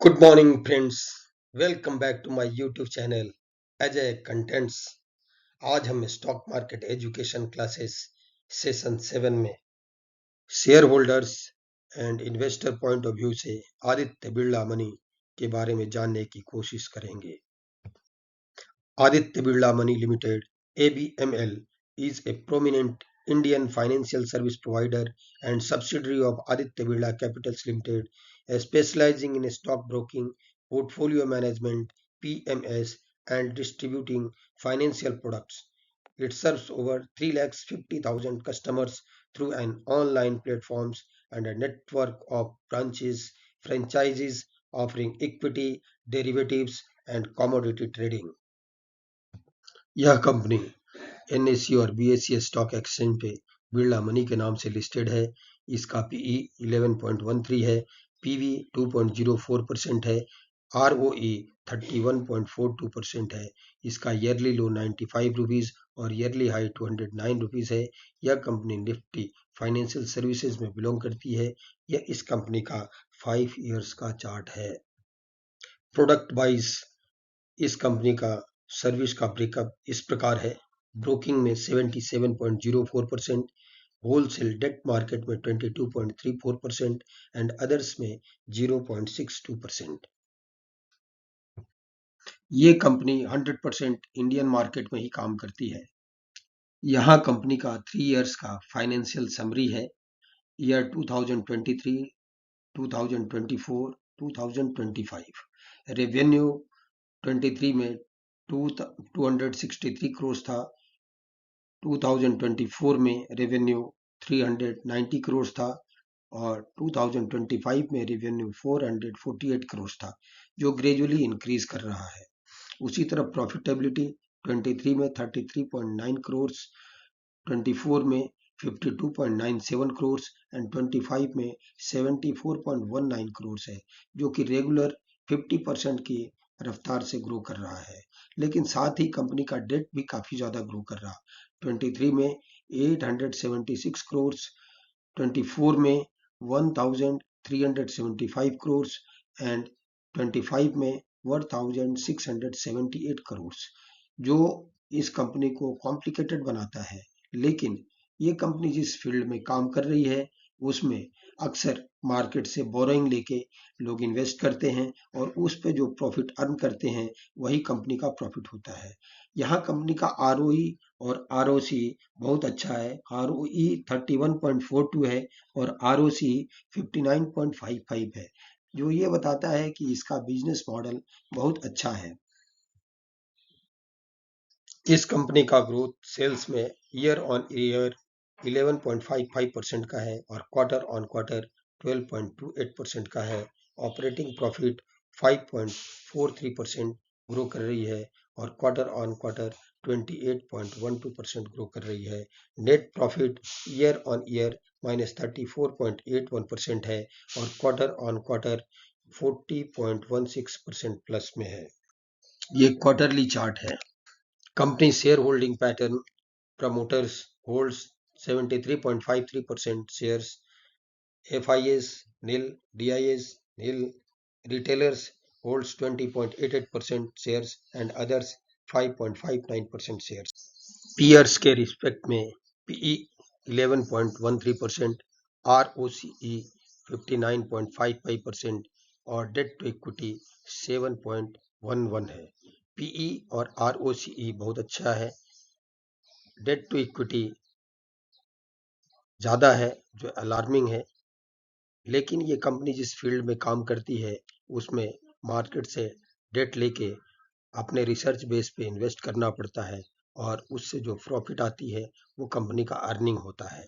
Good morning friends. Welcome back to my YouTube channel Ajay contents. आज हम stock market education classes session 7 में share holders and investor point of view से Aditya Birla money के बारे में जानने की कोशिश करेंगे। Aditya Birla Money Limited (ABML) is a prominent Indian financial service provider and subsidiary of Aditya Birla Capitals Limited, specializing in stockbroking, portfolio management (PMS), and distributing financial products. It serves over 350,000 customers through an online platforms and a network of branches, franchises offering equity, derivatives, and commodity trading. यह company NSC और BSE stock exchange पे Birla money के नाम से listed है। इसका PE 11.13 है, PV 2.04% है, आरओई 31.42% है। इसका ईयरली लो 95 रुपीज और ईयरली हाई 209 रुपीज है। यह कंपनी निफ्टी फाइनेंशियल सर्विसेज में बिलोंग करती है। यह इस कंपनी का 5 इयर्स का चार्ट है। प्रोडक्ट वाइज इस कंपनी का सर्विस का ब्रेकअप इस प्रकार है। ब्रोकिंग में 77.04%, होलसेल डेट मार्केट में 22.34% एंड अदर्स में 0.62%। ये कंपनी 100% इंडियन मार्केट में ही काम करती है। यहाँ कंपनी का 3 इयर्स का फाइनेंशियल समरी है। ईयर 2023, 2024, 2025। रेवेन्यू 23 में 263 करोड़ था। 2024 में रेवेन्यू 390 करोड़ था और 2025 में रेवेन्यू 448 करोड़ था, जो ग्रेजुअली इंक्रीज कर रहा है। उसी तरह प्रॉफिटेबिलिटी 23 में 33.9 करोड़, 24 में 52.97 करोड़ एंड 25 में 74.19 करोड़ है, जो कि रेगुलर 50% की रफ्तार से ग्रो कर रहा है। लेकिन साथ ही कंपनी का डेट भी काफी ज्यादा ग्रो कर रहा। 23 में 876 करोड़, 24 में 1375 करोड़ एंड 25 में 1678 करोड़, जो इस कंपनी को कॉम्प्लिकेटेड बनाता है। लेकिन ये कंपनी जिस फील्ड में काम कर रही है उसमें अक्सर मार्केट से बोरोइंग लेके लोग इन्वेस्ट करते हैं और उस पे जो प्रॉफिट अर्न करते हैं वही कंपनी का प्रॉफिट होता है। यहाँ कंपनी का आरओई और आरओसी बहुत अच्छा है। आरओई 31.42 है और आरओसी 59.55 है, जो ये बताता है कि इसका बिजनेस मॉडल बहुत अच्छा है। इस कंपनी का ग्रोथ सेल्स में ईयर ऑन ईयर 11.55% का है और क्वार्टर ऑन क्वार्टर 12.28% का है। ऑपरेटिंग प्रॉफिट 5.43% ग्रो कर रही है और क्वार्टर ऑन क्वार्टर 28.12% ग्रो कर रही है। Net profit year on year -34.81% है और क्वार्टर ऑन क्वार्टर 40.16% प्लस में है। ये क्वार्टरली चार्ट है। Company shareholding pattern: promoters holds 73.53% shares, FIs nil, DIs nil, retailers holds 20.88% shares and others 5.59% shares. Peers के रिस्पेक्ट में PE 11.13%, ROCE 59.55% और date to equity 7.11 है। पीई और आरओसीई बहुत अच्छा है। डेट टू इक्विटी ज़्यादा है, जो अलार्मिंग है। लेकिन ये कंपनी जिस फील्ड में काम करती है उसमें मार्केट से डेट लेके अपने रिसर्च बेस पे इन्वेस्ट करना पड़ता है और उससे जो प्रॉफिट आती है वो कंपनी का अर्निंग होता है।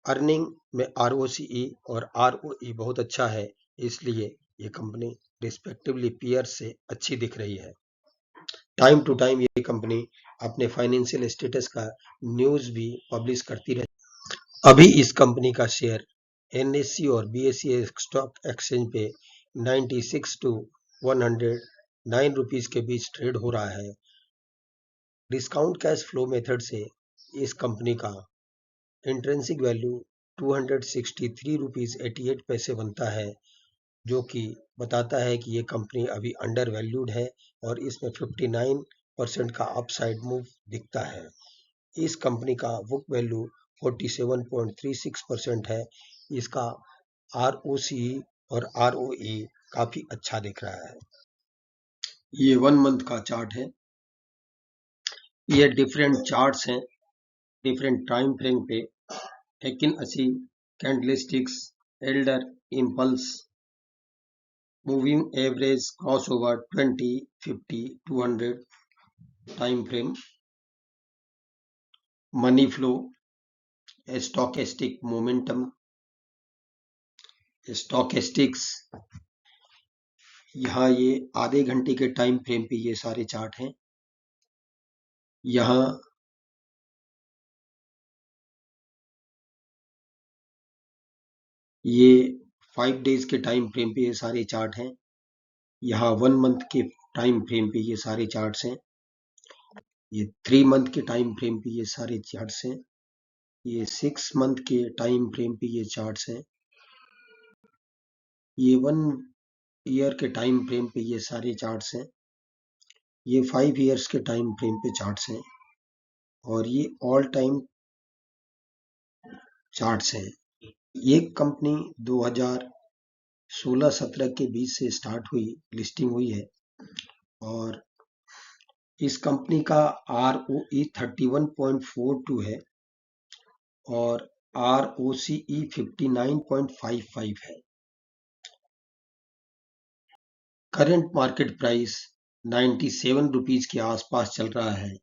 अर्निंग में आरओसीई और आरओई बहुत अच्छा है, इसलिए ये कंपनी रिस्पेक्टिवली पीयर से अच्छी दिख रही है। टाइम टू टाइम ये कंपनी अपने फाइनेंशियल स्टेटस का न्यूज़ भी पब्लिश करती रहती है। अभी इस कंपनी का शेयर एनएससी और बीएसई स्टॉक एक्सचेंज पे 96 टू 109 रुपीज के बीच ट्रेड हो रहा है। डिस्काउंट कैश फ्लो मेथड से इस कंपनी का इंट्रिंसिक वैल्यू 263 रुपीज 88 पैसे बनता है। जो कि बताता है कि ये कंपनी अभी अंडर वैल्यूड है और इसमें 59% का अपसाइड मूव दिखता है। इस कंपनी का बुक वैल्यू 47.36% है। इसका ROCE और ROE काफी अच्छा दिख रहा है। ये 1 मंथ का चार्ट है। ये डिफरेंट चार्ट्स हैं डिफरेंट टाइम फ्रेम पे। 80 candlesticks, elder impulse, moving average, crossover, 20, 50, 200 time frame, money flow, stochastic momentum, stochastics. यहाँ ये आधे घंटे के टाइम फ्रेम पे ये सारे चार्ट हैं। यहाँ ये 5 डेज के टाइम फ्रेम पे ये सारे चार्ट हैं। यहाँ 1 मंथ के टाइम फ्रेम पे ये सारे चार्ट्स हैं। ये 3 मंथ के टाइम फ्रेम पे ये सारे चार्ट्स हैं। ये 6 मंथ के टाइम फ्रेम पे ये चार्ट्स हैं। ये 1 ईयर के टाइम फ्रेम पे ये सारे चार्ट्स हैं। ये 5 ईयर्स के टाइम फ्रेम पे चार्ट्स हैं और ये ऑल टाइम चार्ट्स हैं। ये कंपनी 2016-17 के बीच से स्टार्ट हुई, लिस्टिंग हुई है और इस कंपनी का ROE 31.42 है और ROCE 59.55 है। करंट मार्केट प्राइस 97 रुपीज के आसपास चल रहा है,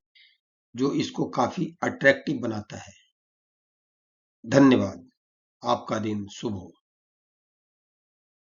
जो इसको काफी अट्रैक्टिव बनाता है। धन्यवाद। आपका दिन शुभ हो।